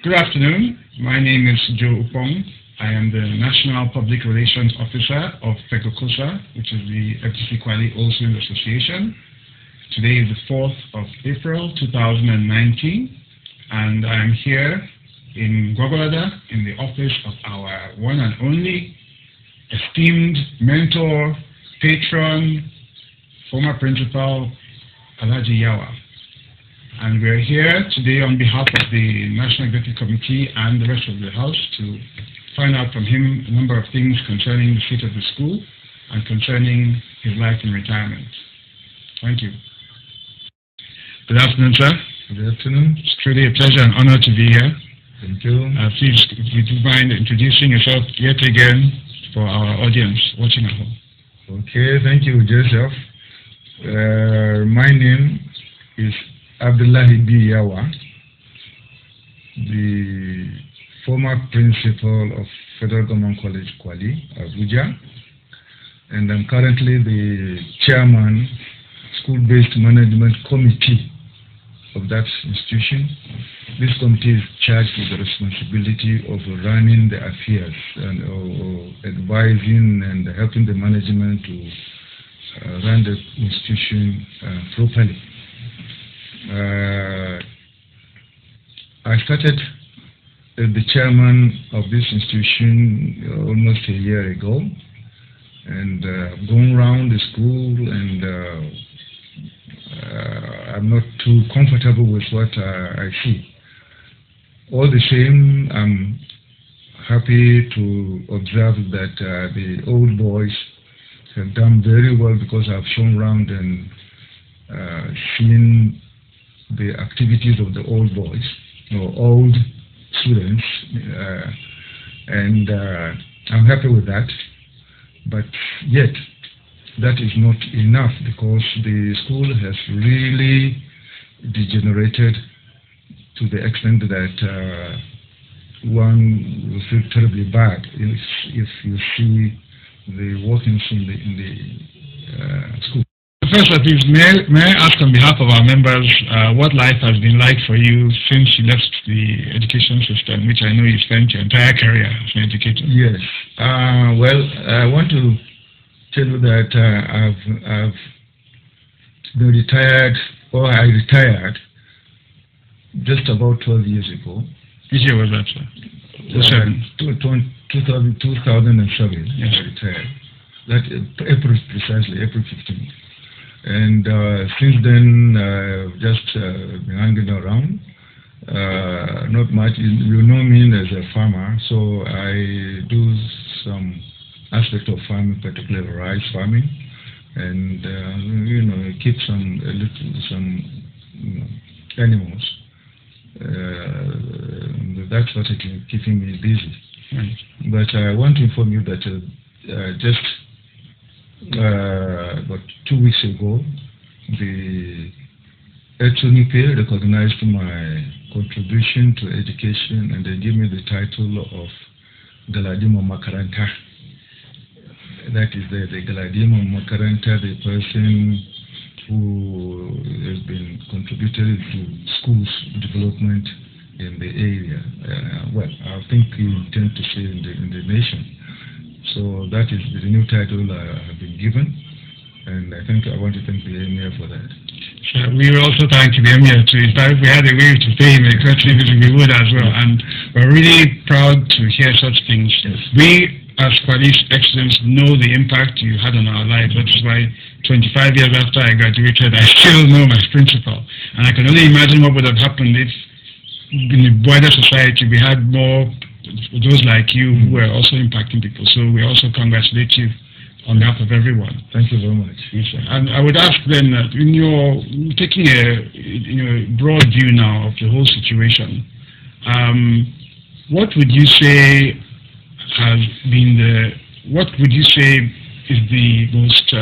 Good afternoon. My name is Joe Upong. I am the National Public Relations Officer of FECOCOSA, which is the FTC Kwali Wholesale Association. Today is the 4th of April 2019, and I am here in Gwagwalada in the office of our one and only esteemed mentor, patron, former principal, Alhaji Yawa. And we're here today on behalf of the National Executive Committee and the rest of the House to find out from him a number of things concerning the state of the school and concerning his life in retirement. Thank you. Good afternoon, sir. Good afternoon. It's truly a pleasure and honor to be here. Thank you. Please, would you mind introducing yourself yet again for our audience watching at home? Okay, thank you, Joseph. My name is Abdullahi B. Yawa, the former principal of Federal Government College Kwali, Abuja, and I'm currently the chairman, School-Based Management Committee of that institution. This committee is charged with the responsibility of running the affairs and advising and helping the management to run the institution properly. I started as the chairman of this institution almost a year ago, and I've gone around the school, and I'm not too comfortable with what I see. All the same, I'm happy to observe that the old boys have done very well, because I've shown around and seen the activities of the old boys, old students, and I'm happy with that. But yet, that is not enough, because the school has really degenerated to the extent that one will feel terribly bad if you see the workings in the school. Professor, please, may I ask on behalf of our members what life has been like for you since you left the education system, which I know you spent your entire career as an educator? Yes. Well, I want to tell you that I've been retired, or I retired just about 12 years ago. Which year was that, sir? 2007. Yes. I retired. That April, precisely, April 15th. And since then, I've just been hanging around. Not much. You know me as a farmer, so I do some aspect of farming, particularly rice farming, and keep some animals. That's what is keeping me busy. Right. But I want to inform you that just about 2 weeks ago, the HNP recognized my contribution to education, and they gave me the title of Galadimo Makaranta. That is the Galadimo Makaranta, the person who has been contributed to schools development in the area. Well, I think you intend to say in the nation. So that is the new title I have been given, and I think I want to thank the Emir for that. Sure. We will also thank the Emir too. In fact, we had a way to pay him a courtesy visit, we would as well, and we're really proud to hear such things. Yes. We, as Kwali's excellence, know the impact you had on our lives. That is why 25 years after I graduated, I still know my principal, and I can only imagine what would have happened if in the wider society we had more those like you who are also impacting people. So we also congratulate you on behalf of everyone. Thank you very much. Yes, sir. And I would ask then that in your taking a broad view now of the whole situation, what would you say has been what would you say is the most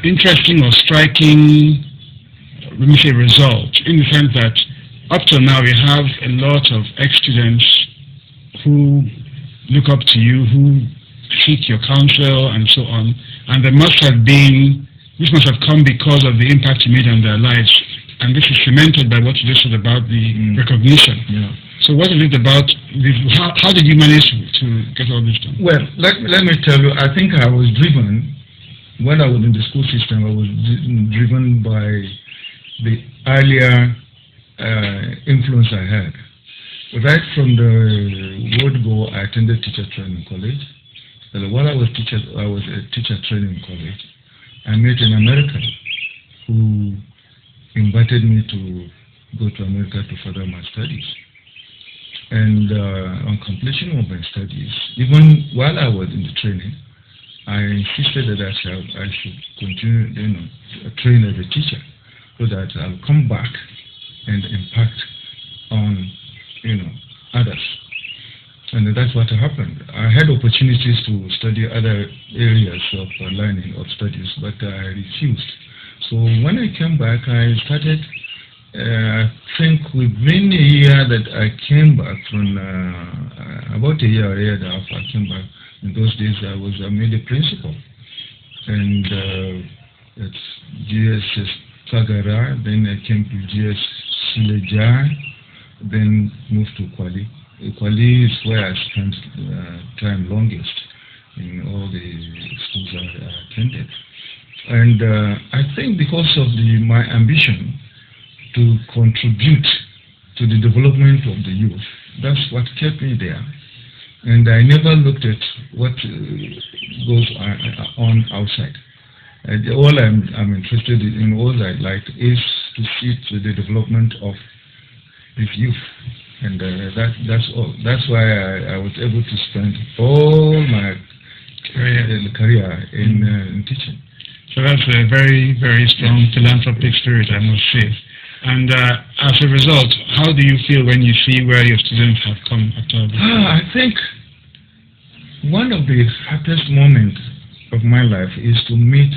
interesting or striking, let me say, result, in the sense that up till now we have a lot of ex-students who look up to you, who seek your counsel and so on, and this must have come because of the impact you made on their lives. and this is cemented by what you just said about the recognition. Yeah. So what is it about this? How did you manage to get all this done? Well, let me tell you, I think I was driven, when I was in the school system, I was driven by the earlier influence I had. Right from the word go, I attended teacher training college. And while I was a teacher training college, I met an American who invited me to go to America to further my studies. And on completion of my studies, even while I was in the training, I insisted that I should continue, train as a teacher, so that I'll come back and impact on, others. And that's what happened. I had opportunities to study other areas of learning, of studies, but I refused. So when I came back, I started, I think within a year that I came back from, about a year and a half, I came back. In those days, I made a principal. And it's GS Kagara, then I came to GS Sileja, then moved to Kwali. Kwali is where I spent time longest in all the schools I attended. And I think because of my ambition to contribute to the development of the youth, that's what kept me there. And I never looked at what goes on outside. And all I'm interested in, all I like, is to see to the development of this youth. And that's all. That's why I was able to spend all my career in teaching. So that's a very, very strong philanthropic spirit, I must say. And as a result, how do you feel when you see where your students have come after this? I think one of the happiest moments of my life is to meet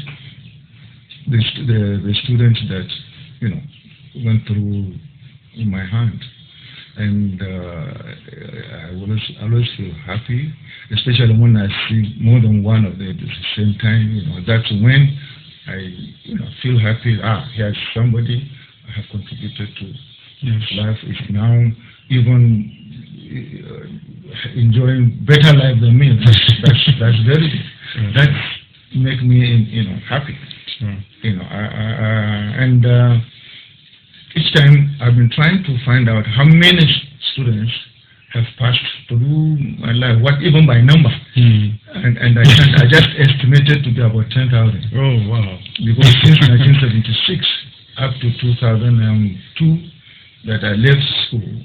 the students that went through in my hand. And I always feel happy, especially when I see more than one of them at the same time. That's when I feel happy. Here's somebody I have contributed to. Yes. Life is now even enjoying better life than me. That's very good. Sure. That makes me happy. Sure. And each time I've been trying to find out how many students have passed through my life, what even by number. And I just estimated to be about 10,000. Oh, wow. Because since 1976 up to 2002 that I left school,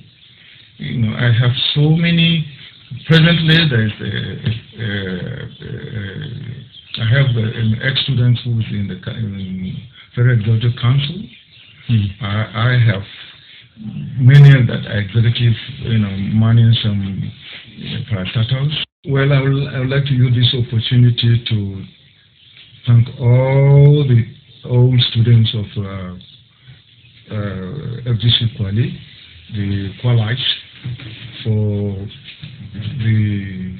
I have so many. Presently, I have an ex-student who is in the Federal Executive Council. I have many that are executives, managing some parastatals. Well, I would like to use this opportunity to thank all the old students of FGC Kwali, the Kwalites, for the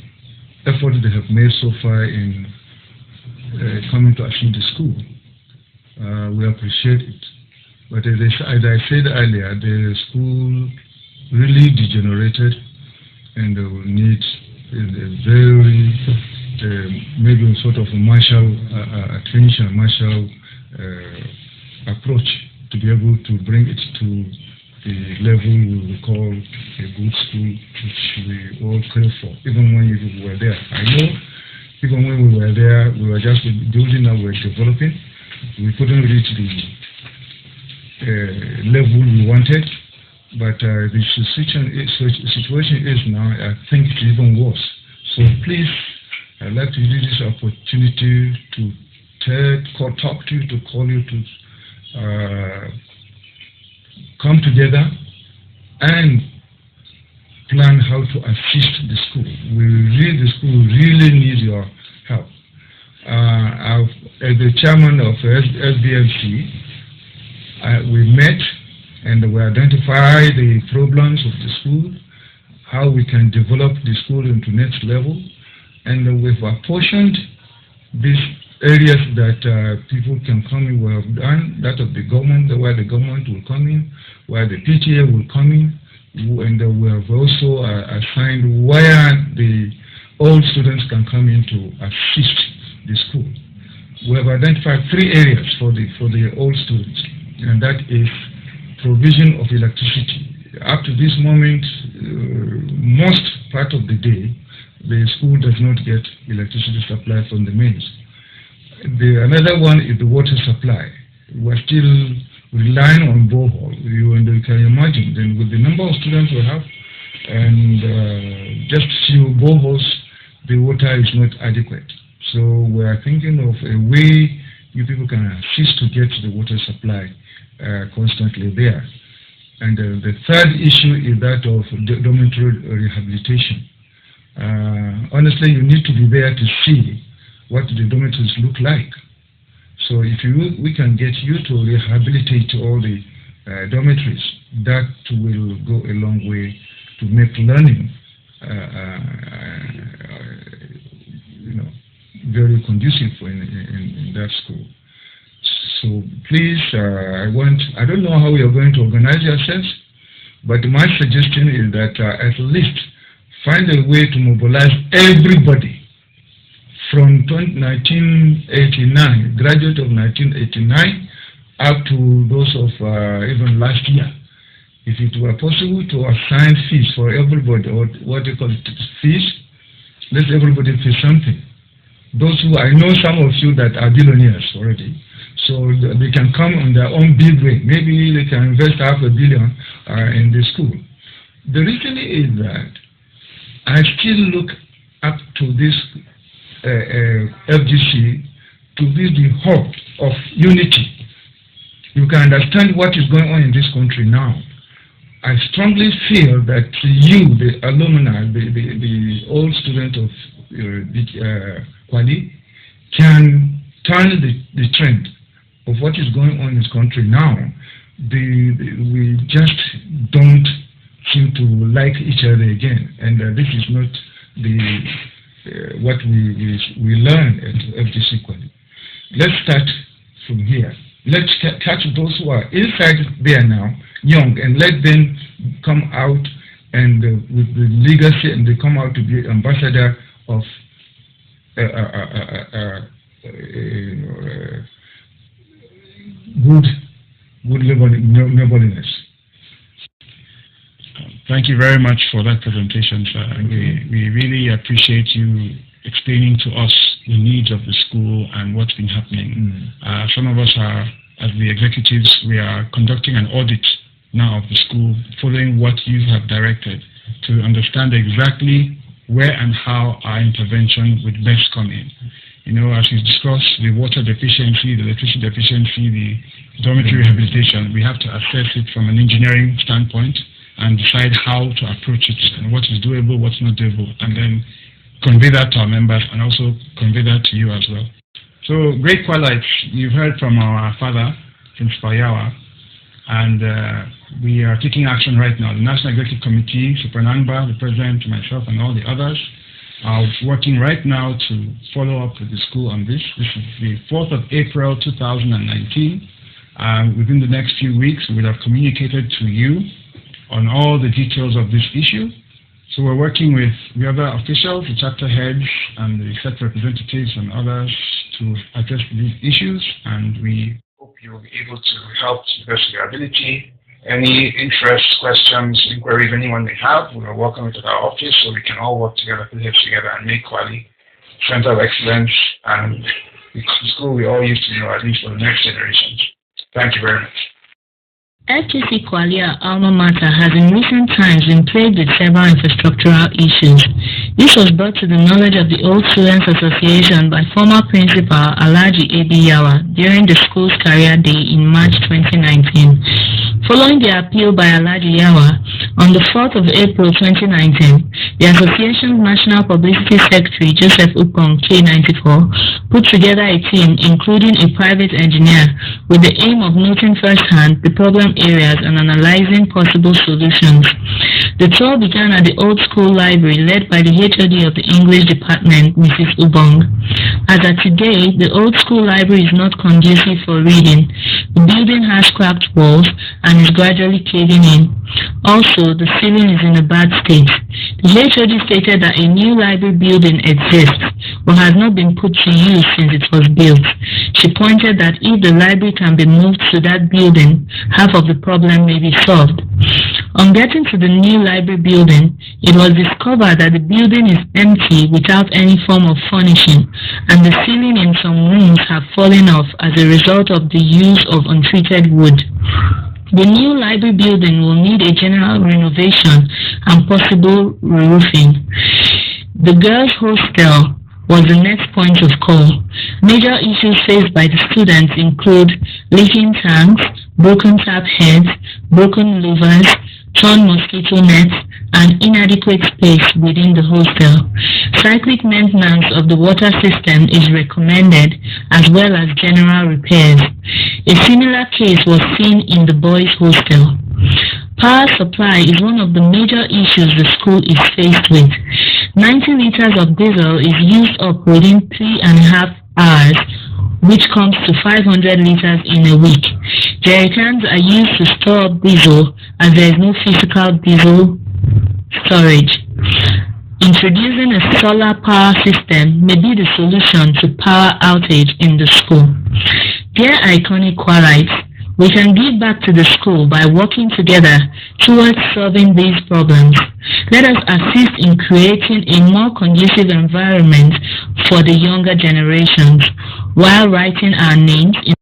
effort they have made so far in coming to achieve the school. We appreciate it. But as I said earlier, the school really degenerated, and they will need a very, maybe sort of a martial attention, martial approach to be able to bring it to the level we will call a good school, which we all crave for, even when we were there. I know, even when we were there, we were just building up, we were developing. We couldn't reach the level we wanted, but the situation is now, I think it's even worse. So please, I'd like to use this opportunity to talk to you, to call you to come together and plan how to assist the school. The school really needs your help. As the chairman of SBMC, we met and we identified the problems of the school, how we can develop the school into next level, and we've apportioned this areas that people can come in. We have done that of the government, where the government will come in, where the PTA will come in, and we have also assigned where the old students can come in to assist the school. We have identified 3 areas for the old students, and that is provision of electricity. Up to this moment, most part of the day, the school does not get electricity supply from the mains. Another one is the water supply. We're still relying on borehole. You can imagine, then with the number of students we have, and just few boreholes, the water is not adequate. So we are thinking of a way you people can assist to get the water supply constantly there. And the third issue is that of dormitory rehabilitation. Honestly, you need to be there to see what the dormitories look like. So if we can get you to rehabilitate all the dormitories, that will go a long way to make learning very conducive in that school. So please, I don't know how we are going to organize yourselves, but my suggestion is that at least find a way to mobilize everybody from 1989, graduate of 1989, up to those of even last year. If it were possible to assign fees for everybody, or what they call it, fees, let everybody pay something. Those who, I know some of you that are billionaires already, so they can come on their own big way. Maybe they can invest $500 million in the school. The reason is that I still look up to this FGC to be the hub of unity. You can understand what is going on in this country now. I strongly feel that you, the alumni, the old student of Kwali, can turn the trend of what is going on in this country now. We just don't seem to like each other again, and this is not what we learn at FGC Kwali. Let's start from here. Let's catch those who are inside there now, young, and let them come out and with the legacy, and they come out to be ambassador of good neighborliness. Thank you very much for that presentation, sir. We really appreciate you explaining to us the needs of the school and what's been happening. Some of us are, as the executives, we are conducting an audit now of the school, following what you have directed, to understand exactly where and how our intervention would best come in. You know, as we discussed, the water deficiency, the electricity deficiency, the dormitory rehabilitation, we have to assess it from an engineering standpoint and decide how to approach it and what is doable, what's not doable, and then convey that to our members and also convey that to you as well. So, great Kwalites, you've heard from our father, Principal Yawa, and we are taking action right now. The National Executive Committee, Supernangba, the President, myself, and all the others are working right now to follow up with the school on this. This is the 4th of April 2019. Within the next few weeks, we will have communicated to you on all the details of this issue. So we're working with the other officials, the chapter heads, and the set representatives and others to address these issues, and we hope you will be able to help to the best of your ability. Any interest, questions, inquiries anyone may have, we are welcome at our office so we can all work together, put heads together, and make Kwali Center of Excellence and the school we all used to know, at least for the next generations. Thank you very much. FGC Kwali, our alma mater, has in recent times been plagued with several infrastructural issues. This was brought to the knowledge of the Old Students Association by former Principal Alhaji A.B. Yawa during the school's career day in March 2019. Following the appeal by Alhaji Yawa, on the 4th of April 2019, The association's National Publicity Secretary, Joseph Upong, K94, put together a team including a private engineer with the aim of noting firsthand the problem areas and analyzing possible solutions. The tour began at the Old School Library led by the HOD of the English Department, Mrs. Ubong. As of today, the Old School Library is not conducive for reading. The building has cracked walls and is gradually caving in. Also, the ceiling is in a bad state. The HOD stated that a new library building exists but has not been put to use since it was built. She pointed that if the library can be moved to that building, half of the problem may be solved. On getting to the new library building, it was discovered that the building is empty without any form of furnishing, and the ceiling in some rooms have fallen off as a result of the use of untreated wood. The new library building will need a general renovation and possible re-roofing. The girls' hostel was the next point of call. Major issues faced by the students include leaking tanks, broken tap heads, broken louvers, torn mosquito nets, and inadequate space within the hostel. Cyclic maintenance of the water system is recommended, as well as general repairs. A similar case was seen in the boys' hostel. Power supply is one of the major issues the school is faced with. 90 liters of diesel is used up within 3.5 hours, which comes to 500 liters in a week. Jerrycans are used to store up diesel as there is no physical diesel storage. Introducing a solar power system may be the solution to power outage in the school. Dear iconic Kwalites, we can give back to the school by working together towards solving these problems. Let us assist in creating a more conducive environment for the younger generations while writing our names in